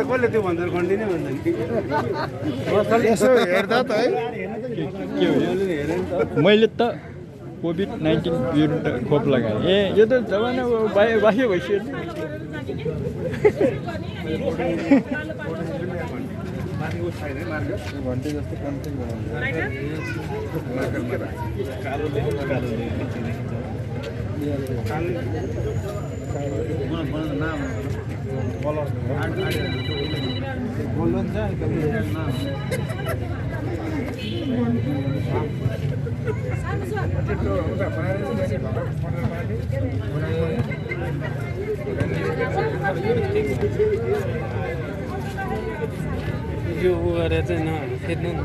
कसले त्यो भन्छ खण्डिने भन्छ यसो हेर्दा त है मैले त कोभिड-19 विरुद्ध खोप लगाएँ ए यो त जमाना बाह्य भइसक्यो घन्टे जस्तो कन्टेन्ट यो उ गरेर चाहिँ नखेद्नु न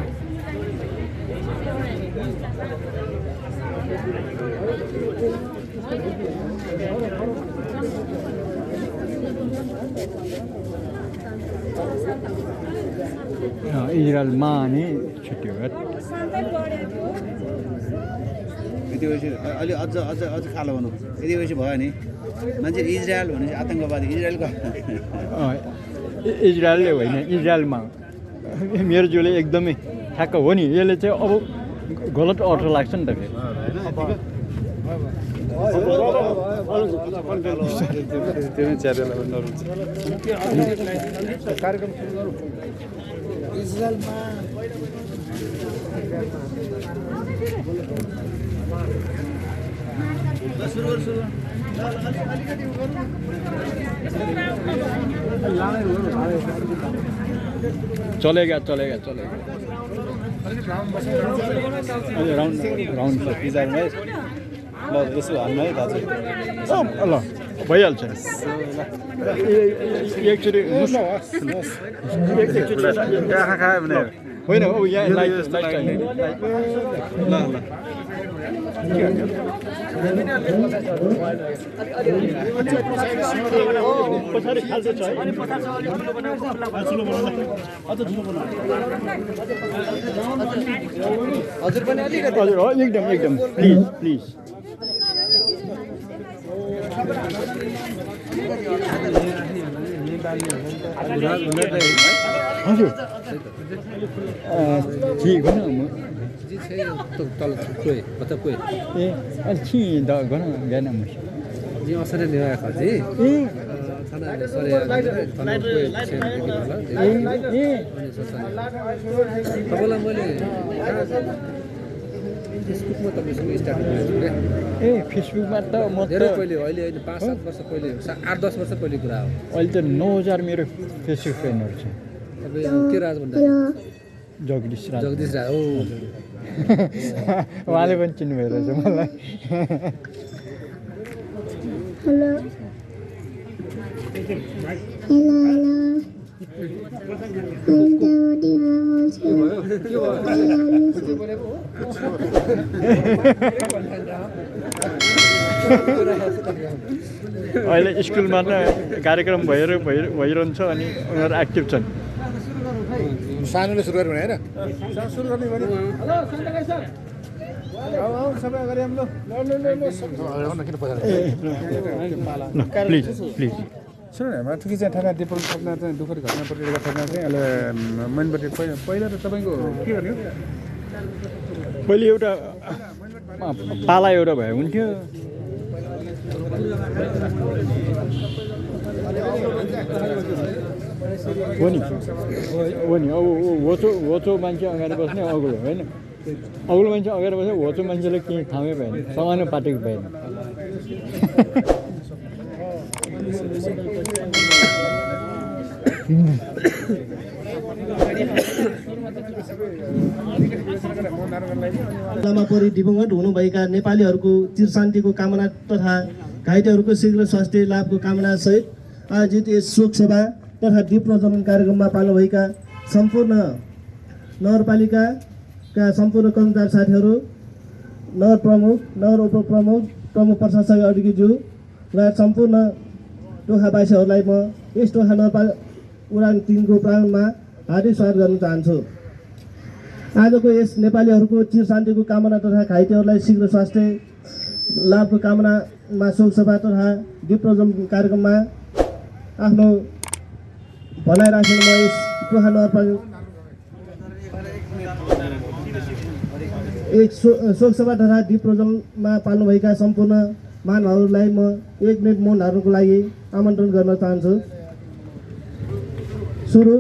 इजरायलमा नि छुट्यो यति बेसी अलि अझ कालो भनौँ यति बेसी भयो नि मान्छे इजरायल भनेपछि आतङ्कवादी इजरायलको इजरायलले होइन इजरायलमा मेरो जिउले एकदमै ठ्याक्क हो नि यसले चाहिँ अब गलत अर्थ लाग्छ नि त फेरि त्यो च्यारेला नरुन्छ कार्यक्रम सुरु गरौँ इजरायलमा चलेगा राउन्ड इजरायलमै ल यसो हाल्नु है दाजु ल भइहाल्छ एकचोटि खायो भने होइन अब यहाँ लाइट ल पछाडि खाल्छ है हजुर पनि अलिकति हजुर हो एकदम प्लिज हजुर ठीक हो न म तल कोही कता कोही ए अलि छि द गर्न गएन म जी असरे ल्याए खर्ची ए खानाले सरे तल कोही तपाईँलाई मैले फेसबुकमा तपाईँसँग स्टार्ट गरेको क्या ए फेसबुकमा त म धेरै पहिले अहिले 5-7 वर्ष पहिले 8-10 वर्ष पहिले कुरा हो अहिले त 9000 मेरो फेसबुक फ्रेन्डहरू छ तपाईँ के राज भन्दा जगदीश राज हो उहाँले पनि चिन्नुभयो रहेछ मलाई हेलो अहिले स्कुलमा त कार्यक्रम भइरहन्छ अनि उनीहरू एक्टिभ छन् सानोले सुरु गर्नु होइन सुरु गर्ने भने सबै अगाडि प्लिज सुन न ठुकी चाहिँ ठेगा दिपल ठग्न चाहिँ दुःखद घटना पटेका ठग्न चाहिँ अहिले मैनपट्टि पहिला त तपाईँको के भन्यो पहिले एउटा पाला एउटा भए हुन्थ्यो हो नि अब होचो मान्छे अगाडि बस्ने अग्लो होइन अग्लो मान्छे अगाडि बस्ने होचो मान्छेले केही थामै भएन समानो पाटेको भएन लामा परि दिवंगत हुनुभएका नेपालीहरूको चिरशान्तिको कामना तथा घाइतेहरूको शीघ्र स्वास्थ्य लाभको कामना सहित आयोजित यस शोक सभा तथा दीप प्रज्वलन कार्यक्रममा पाल्नुभएका सम्पूर्ण नगरपालिकाका सम्पूर्ण कर्मचारी साथीहरू, नगर प्रमुख, नगर उपप्रमुख, प्रमुख प्रशासक अधिकारीज्यू र सम्पूर्ण टोखावासीहरूलाई म यस टोखा उडान 3 को प्रारम्भमा हार्दिक स्वागत गर्न चाहन्छु। आजको यस नेपालीहरूको चिर शान्तिको कामना तथा घाइतेहरूलाई शीघ्र स्वास्थ्य लाभको कामनामा शोकसभा तथा दीप प्रज्वलन कार्यक्रममा आफ्नो भनाइ राखेर म यस टोखा नगरपालिका शोकसभा तथा दीप प्रज्वलनमा पाल्नुभएका सम्पूर्ण महानुभावहरूलाई म 1 मिनट मौन धारणको लागि आमन्त्रण गर्न चाहन्छु। सुरु।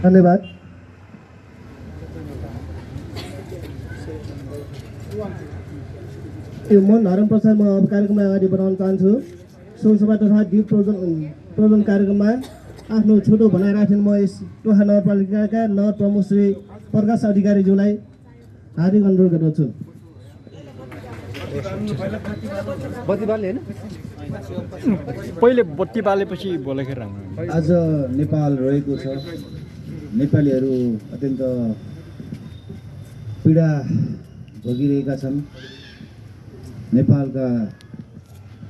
धन्यवाद। यो मौन धारण प्रसार म अब कार्यक्रमलाई अगाडि बढाउन चाहन्छु। शोकसभा तथा दीप प्रज्वलन कार्यक्रममा आफ्नो छोटो भनाइ राखेर म यस टोखा नगरपालिकाका नगर प्रमुख श्री प्रकाश अधिकारीज्यूलाई हार्दिक अनुरोध गर्दछु। पहिले बत्ती बालेपछि बोलेखेर राम्रो। आज नेपाल रहेको छ। नेपालीहरू अत्यन्त पीडा भोगिरहेका छन्। नेपालका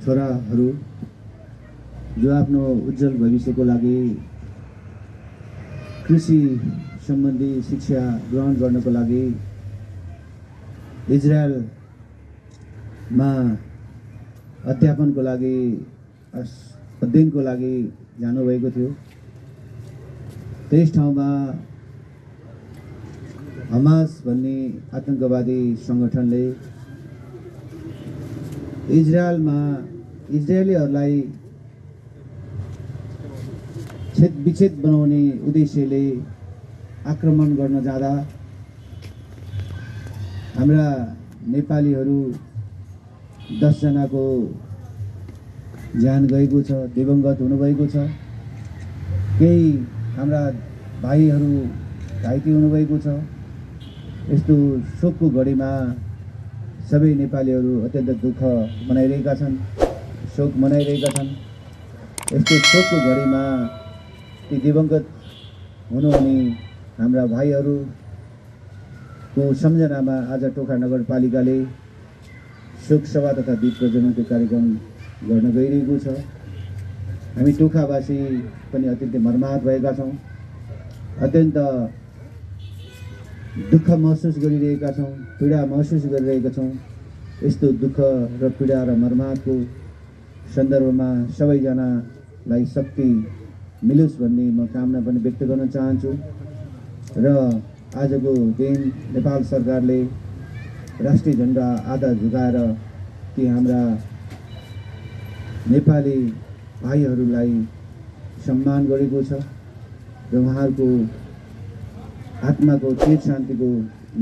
छोराहरू जो आफ्नो उज्जवल भविष्यको लागि कृषि सम्बन्धी शिक्षा ग्रहण गर्नको लागि इजरायलमा अध्यापनको लागि अध्ययनको लागि जानुभएको थियो। त्यस ठाउँमा हमास भन्ने आतंकवादी सङ्गठनले इजरायलीहरूलाई विच्छेद बनाउने उद्देश्यले आक्रमण गर्न जाँदा हाम्रा नेपालीहरू 10 जनाको ज्यान गएको छ, दिवंगत हुनुभएको छ। केही हाम्रा भाइहरू घाइते हुनुभएको छ। यस्तो शोकको घडीमा सबै नेपालीहरू अत्यन्त दुःख मनाइरहेका छन्, शोक मनाइरहेका छन्। यस्तो शोकको घडीमा ती दिवंगत हुनुहुने हाम्रा भाइहरूको सम्झनामा आज टोखा नगरपालिकाले शोकसभा तथा दीप प्रज्वलनको कार्यक्रम गर्न गइरहेको छ। हामी टोखावासी पनि अत्यन्त मर्माहत भएका छौँ, अत्यन्त दुःख महसुस गरिरहेका छौँ, पीडा महसुस गरिरहेका छौँ। यस्तो दुःख र पीडा र मर्माहतको सन्दर्भमा सबैजनालाई शक्ति मिलोस् भन्ने म कामना पनि व्यक्त गर्न चाहन्छु। र आजको दिन नेपाल सरकारले राष्ट्रिय झन्डा आधा झुकाएर ती हाम्रा नेपाली भाइहरूलाई सम्मान गरेको छ र उहाँहरूको आत्माको चिर शान्तिको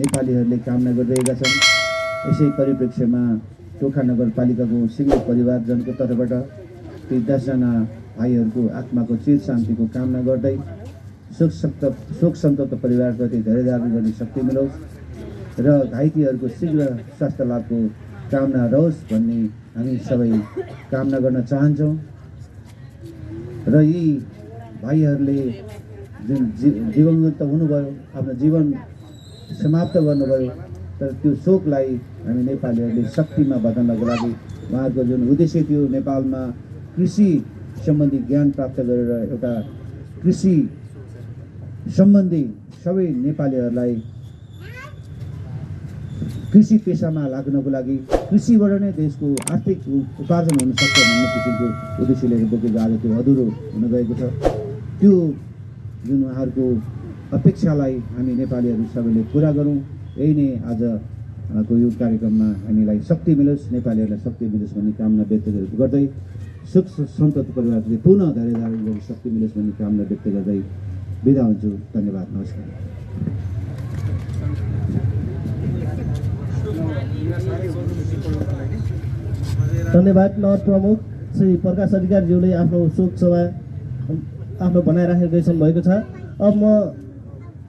नेपालीहरूले कामना गरिरहेका छन्। यसै परिप्रेक्ष्यमा टोखा नगरपालिकाको सिङ्गो परिवारजनको तर्फबाट ती 10 जना भाइहरूको आत्माको चिर शान्तिको कामना गर्दै शोक सन्तप्त परिवारप्रति धैर्यधारण गर्ने शक्ति मिलोस् र घाइतेहरूको शीघ्र स्वास्थ्य लाभको कामना रहोस् भन्ने हामी सबै कामना गर्न चाहन्छौँ। र यी भाइहरूले जुन दिवंगत हुनुभयो, आफ्नो जीवन समाप्त गर्नुभयो, तर त्यो शोकलाई हामी नेपालीहरूले शक्तिमा बदल्नको लागि उहाँहरूको जुन उद्देश्य थियो नेपालमा कृषि सम्बन्धी ज्ञान प्राप्त गरेर एउटा कृषि सम्बन्धी सबै नेपालीहरूलाई कृषि पेसामा लाग्नको लागि कृषिबाट नै देशको आर्थिक उपार्जन हुन सक्छ भन्ने किसिमको उद्देश्य लिएर बोकेको आज त्यो अधुरो हुन गएको छ। त्यो जुन उहाँहरूको अपेक्षालाई हामी नेपालीहरू सबैले पुरा गरौँ, यही नै आज को यो कार्यक्रममा हामीलाई शक्ति मिलोस्, नेपालीहरूलाई शक्ति मिलोस् भन्ने कामना व्यक्त गर्दै सुख सन्तति परिवारले पुनः धैर्यधारण शक्ति मिलोस् भन्ने कामना व्यक्त गर्दै बिदा हुन्छु। धन्यवाद, नमस्कार। धन्यवाद। नगर प्रमुख श्री प्रकाश अधिकारीज्यूले आफ्नो शोक सभा आफ्नो बनाइराखेको छन् भएको छ। अब म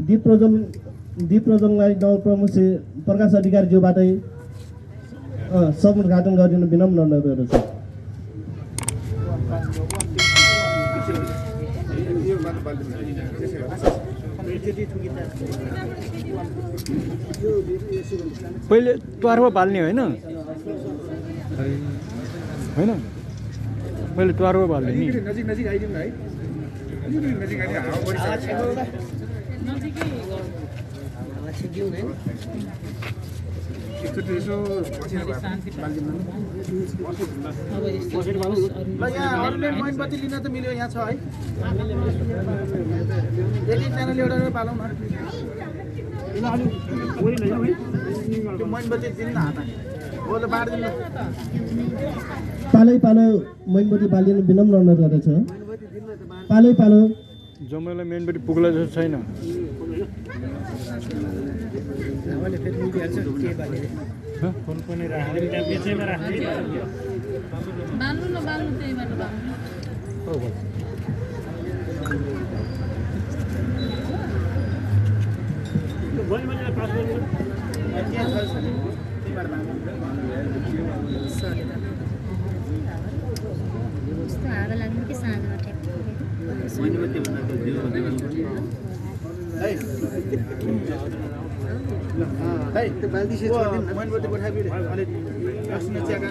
दीप प्रज्वलनलाई नगर प्रमुख श्री प्रकाश अधिकारीज्यूबाटै सब उद्घाटन गरिदिनु विनम्र अनुरोध गर्दछु। पहिले त्वारो बाल्ने होइन होइन पहिले त्वारो बाल्ने नि नजिक नजिक आइदिउँ न है, नजिक आइदिउँ। हावा बढिसकेको एकचोटि यसो बसेर ल यहाँ अरूले मोमबत्ती लिन त मिल्यो, यहाँ छ है, एकजनाले एउटा पालौँ न। त्यो मोमबत्ती दिनु न हातमा, बोल बाँडिदिनु। पालै पालो मोमबत्ती बालिदिनु विनम्र अनुरोध गर्दछु। पालै पालो जम्मैलाई मेनबेटी पुग्ला जस्तो छैन। फोन पनि राख्दै त्यहाँ बिचैमा राख्दै बाल्नु न बाल्नु त्यहीबाट बाल्नु। कस्तो हावा लाग्नु कि साँझमा त्यो बाल्टी मोमबत्ती पठाइदिनु अलिक चियाका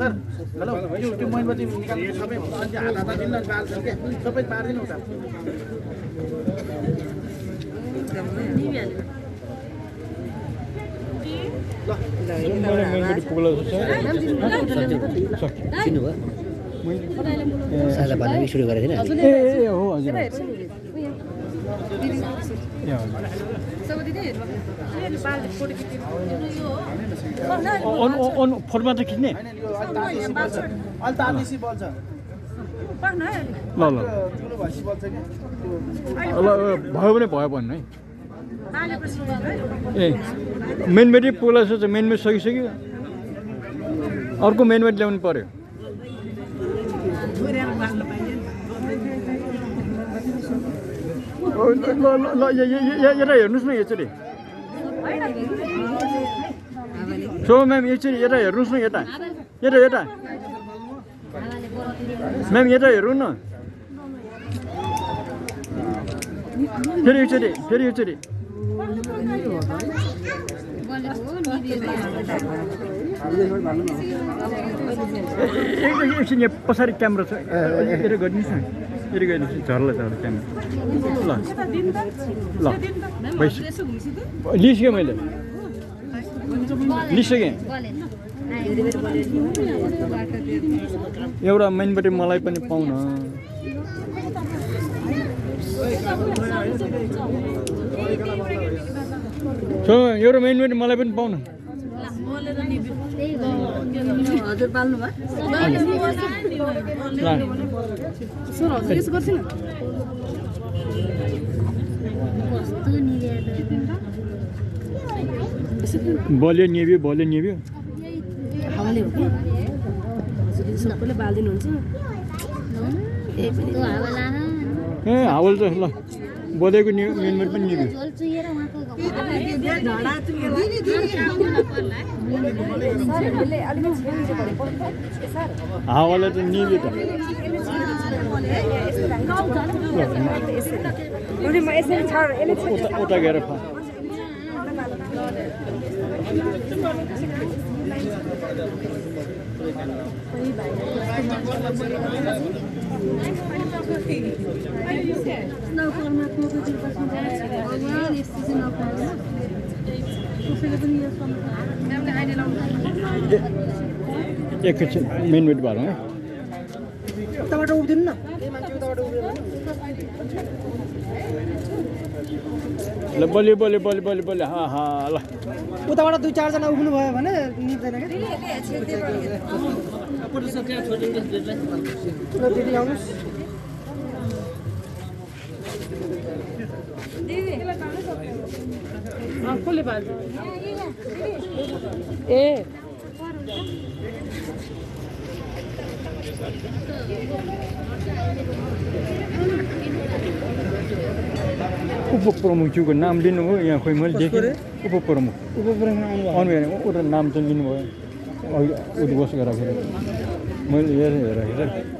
सर। हेलो, त्यो मोमबत्ती निकाल्नु सबै हात हात दिनु न, बाल्छन् क्या, सबै पारिदिनु उता। मेनबेटी पुग्ला जस्तो छैन। सुरु गरेको थिएन। ए हो हजुर। फोटोमा त खिच्ने अलि तातिसी बल्छ, ल ल ठुलो भएपछि बल्छ क्या। ल भयो भने भयो भन्नु है। ए मेनबेटी पुग्ला जस्तो छ। मेनबेटी सकिसक्यो, अर्को मेनबेटी ल्याउनु पर्यो। ल यता हेर्नुहोस् न एकचोटि। सो म्याम एकचोटि यता हेर्नुहोस् न, यता यता यता म्याम यता हेर्नु न। फेरि एकचोटि एकछिन यहाँ पछाडि क्यामेरा छ, यता गरिदिनुहोस् न, यता गरिदिनुहोस् झर्ला क्यामेरा। ल लिइसकेँ मैले, लिइसकेँ। एउटा मेनबेटी मलाई पनि पाउन। एउटा मेनबेटी मलाई पनि पाउन। हजुर पाल्नु भयो सर, हजुर यसो गर्छु न। बलियो निभ्यो हावाले हो कि हजुरले सबैले बालिदिनुहुन्छ। ए हावल त ल बलेको मेनबेटी पनि निभ्यो। हावाले त निभ्यो त। उता गएर एकैछिन मेनबेटी भएर है। उताबाट उभिदिनु न। ल बलियो बलियो बलियो बलियो बलियो ल उताबाट 2-4 जना उभिनु भयो भने निप्दैन के ल दिदी आउनुस् कसले बाल्छ ए उपप्रमुखज्यूको नाम लिनुभयो यहाँ खोइ मैले देखेँ उपप्रमुख आउनु हेरेँ ऊ त नाम चाहिँ लिनुभयो अघि उद्घोष गर्दाखेरि मैले हेरेँ